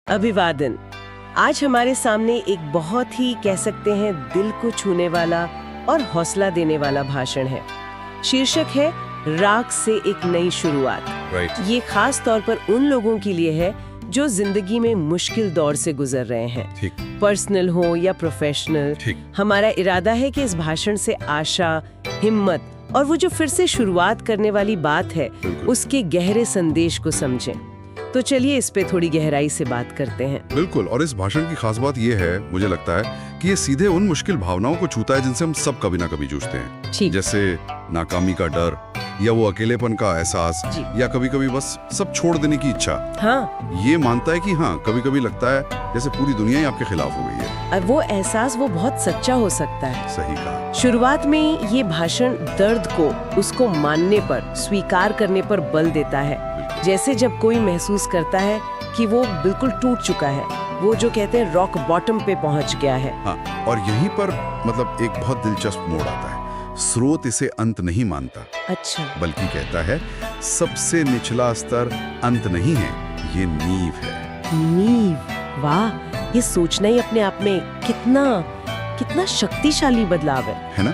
अभिवादन। आज हमारे सामने एक बहुत ही कह सकते हैं दिल को छूने वाला और हौसला देने वाला भाषण है। शीर्षक है राख से एक नई शुरुआत। ये खास तौर पर उन लोगों के लिए है जो जिंदगी में मुश्किल दौर से गुजर रहे हैं, पर्सनल हो या प्रोफेशनल। हमारा इरादा है कि इस भाषण से आशा, हिम्मत और वो जो फिर से शुरुआत करने वाली बात है उसके गहरे संदेश को समझें। तो चलिए इस पे थोड़ी गहराई से बात करते हैं। बिल्कुल। और इस भाषण की खास बात ये है, मुझे लगता है कि ये सीधे उन मुश्किल भावनाओं को छूता है जिनसे हम सब कभी ना कभी जूझते हैं। जैसे नाकामी का डर या वो अकेलेपन का एहसास या कभी कभी बस सब छोड़ देने की इच्छा। हाँ, ये मानता है कि हाँ, कभी कभी लगता है जैसे पूरी दुनिया ही आपके खिलाफ हो गई है। और वो एहसास वो बहुत सच्चा हो सकता है। सही कहा। शुरुआत में ये भाषण दर्द को उसको मानने पर, स्वीकार करने पर बल देता है। जैसे जब कोई महसूस करता है कि वो बिल्कुल टूट चुका है, वो जो कहते हैं रॉक बॉटम पे पहुंच गया है। हाँ, और यहीं पर मतलब एक बहुत दिलचस्प मोड़ आता है। स्रोत इसे अंत नहीं मानता, अच्छा, बल्कि कहता है सबसे निचला स्तर अंत नहीं है, ये नींव है। नींव, वाह, ये सोचना ही अपने आप में कितना शक्तिशाली बदलाव है ना?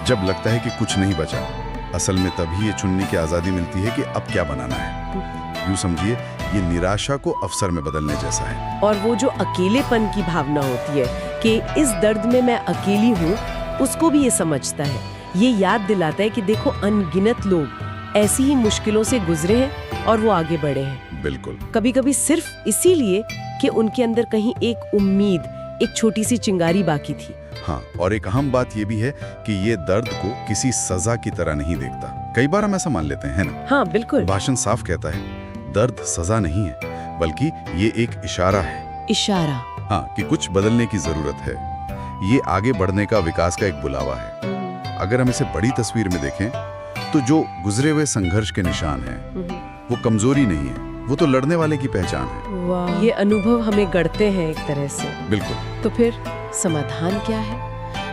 जब लगता है कि कुछ नहीं बचा, असल में तभी ये चुनने की आजादी मिलती है कि अब क्या बनाना है। यूं समझिए, ये निराशा को अवसर में बदलने जैसा है। और वो जो अकेलेपन की भावना होती है कि इस दर्द में मैं अकेली हूँ, उसको भी ये समझता है। ये याद दिलाता है कि देखो, अनगिनत लोग ऐसी ही मुश्किलों से गुजरे हैं और वो आगे बढ़े हैं। बिल्कुल। कभी कभी सिर्फ इसीलिए कि उनके अंदर कहीं एक उम्मीद, एक छोटी सी चिंगारी बाकी थी। हाँ, और एक अहम बात ये भी है कि ये दर्द को किसी सजा की तरह नहीं देखता। कई बार हम ऐसा मान लेते हैं ना? हाँ, बिल्कुल। भाषण साफ कहता है दर्द सजा नहीं है, बल्कि ये एक इशारा है। इशारा? हाँ, कि कुछ बदलने की जरूरत है। ये आगे बढ़ने का, विकास का एक बुलावा है। अगर हम इसे बड़ी तस्वीर में देखें तो जो गुजरे हुए संघर्ष के निशान हैं, वो कमजोरी नहीं है, वो तो लड़ने वाले की पहचान है। वाह, ये अनुभव हमें गढ़ते हैं एक तरह से। बिल्कुल। तो फिर समाधान क्या है?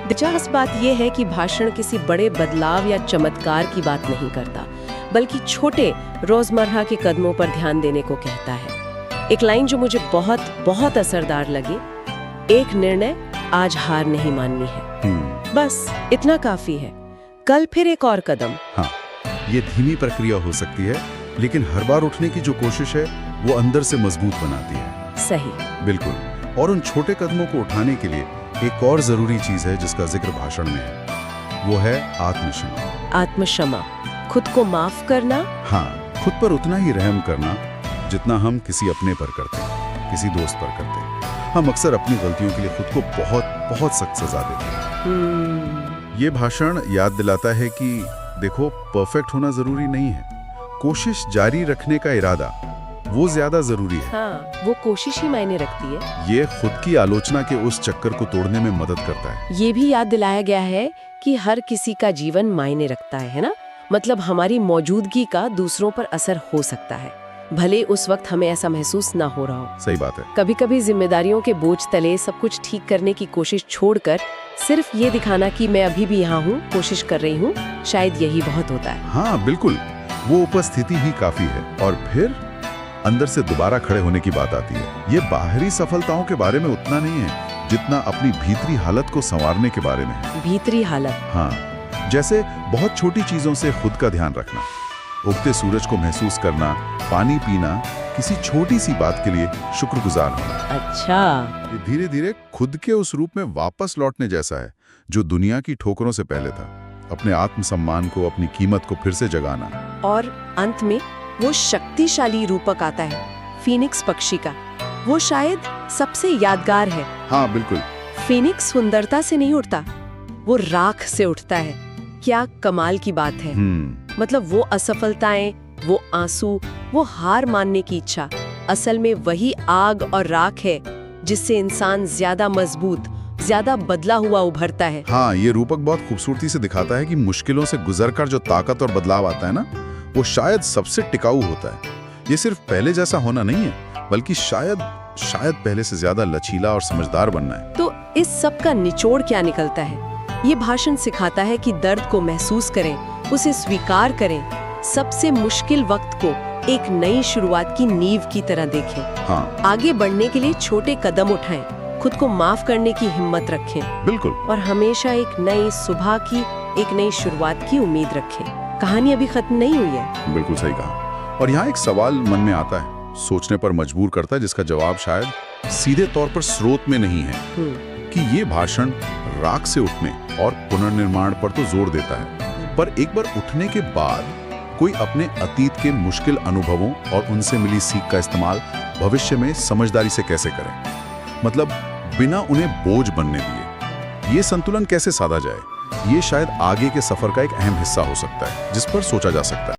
दिलचस्प बात यह है कि भाषण किसी बड़े बदलाव या चमत्कार की बात नहीं करता, बल्कि छोटे रोजमर्रा के कदमों पर ध्यान देने को कहता है। एक लाइन जो मुझे बहुत असरदार लगी, एक निर्णय, आज हार नहीं माननी है। बस इतना काफी है, कल फिर एक और कदम। हाँ, ये धीमी प्रक्रिया हो सकती है, लेकिन हर बार उठने की जो कोशिश है वो अंदर से मजबूत बनाती है। सही। बिल्कुल। और उन छोटे कदमों को उठाने के लिए एक और जरूरी चीज है जिसका जिक्र भाषण में है, वो है आत्मक्षमा। आत्मक्षमा, खुद को माफ करना। हाँ, खुद पर उतना ही रहम करना जितना हम किसी अपने पर करते हैं, किसी दोस्त पर करते हैं। हम अक्सर अपनी गलतियों के लिए खुद को बहुत सख्त सजा देते हैं। ये भाषण याद दिलाता है कि देखो, परफेक्ट होना जरूरी नहीं है, कोशिश जारी रखने का इरादा वो ज्यादा जरूरी है। हाँ, वो कोशिश ही मायने रखती है। ये खुद की आलोचना के उस चक्कर को तोड़ने में मदद करता है। ये भी याद दिलाया गया है कि हर किसी का जीवन मायने रखता है ना? मतलब हमारी मौजूदगी का दूसरों पर असर हो सकता है, भले उस वक्त हमें ऐसा महसूस ना हो रहा हो। सही बात है। कभी कभी जिम्मेदारियों के बोझ तले सब कुछ ठीक करने की कोशिश छोड़कर सिर्फ ये दिखाना कि मैं अभी भी यहाँ हूँ, कोशिश कर रही हूँ, शायद यही बहुत होता है। हाँ, बिल्कुल, वो उपस्थिति ही काफी है। और फिर अंदर से दोबारा खड़े होने की बात आती है। ये बाहरी सफलताओं के बारे में उतना नहीं है जितना अपनी भीतरी हालत को संवारने के बारे में है। भीतरी हालत? हाँ, जैसे बहुत छोटी चीजों से खुद का ध्यान रखना, उगते सूरज को महसूस करना, पानी पीना, किसी छोटी सी बात के लिए शुक्रगुजार होना। अच्छा। ये धीरे धीरे खुद के उस रूप में वापस लौटने जैसा है जो दुनिया की ठोकरों से पहले था। अपने आत्मसम्मान को, अपनी कीमत को फिर से जगाना। और अंत में वो शक्तिशाली रूपक आता है, फीनिक्स पक्षी का। वो शायद सबसे यादगार है। हाँ, बिल्कुल। फीनिक्स सुंदरता से नहीं उठता, वो राख से उठता है। क्या कमाल की बात है। मतलब वो असफलताएं, वो आंसू, वो हार मानने की इच्छा, असल में वही आग और राख है जिससे इंसान ज्यादा मजबूत, ज्यादा बदला हुआ उभरता है। हाँ, ये रूपक बहुत खूबसूरती से दिखाता है कि मुश्किलों से गुजरकर जो ताकत और बदलाव आता है ना, वो शायद सबसे टिकाऊ होता है। ये सिर्फ पहले जैसा होना नहीं है, बल्कि शायद पहले से ज्यादा लचीला और समझदार बनना है। तो इस सब का निचोड़ क्या निकलता है? ये भाषण सिखाता है कि दर्द को महसूस करें, उसे स्वीकार करें, सबसे मुश्किल वक्त को एक नई शुरुआत की नींव की तरह देखें। हाँ, आगे बढ़ने के लिए छोटे कदम उठाएं, खुद को माफ करने की हिम्मत रखें बिल्कुल। और हमेशा एक नई सुबह की, एक नई शुरुआत की उम्मीद रखें। कहानी अभी खत्म नहीं हुई है। बिल्कुल सही कहा। और यहाँ एक सवाल मन में आता है, सोचने पर मजबूर करता है, जिसका जवाब शायद सीधे तौर पर स्रोत में नहीं है कि ये भाषण राख से उठने और पुनर्निर्माण पर तो जोर देता है, पर एक बार उठने के बाद कोई अपने अतीत के मुश्किल अनुभवों और उनसे मिली सीख का इस्तेमाल भविष्य में समझदारी से कैसे करें, मतलब बिना उन्हें बोझ बनने दिए। ये संतुलन कैसे साधा जाए, ये शायद आगे के सफर का एक अहम हिस्सा हो सकता है, जिस पर सोचा जा सकता है।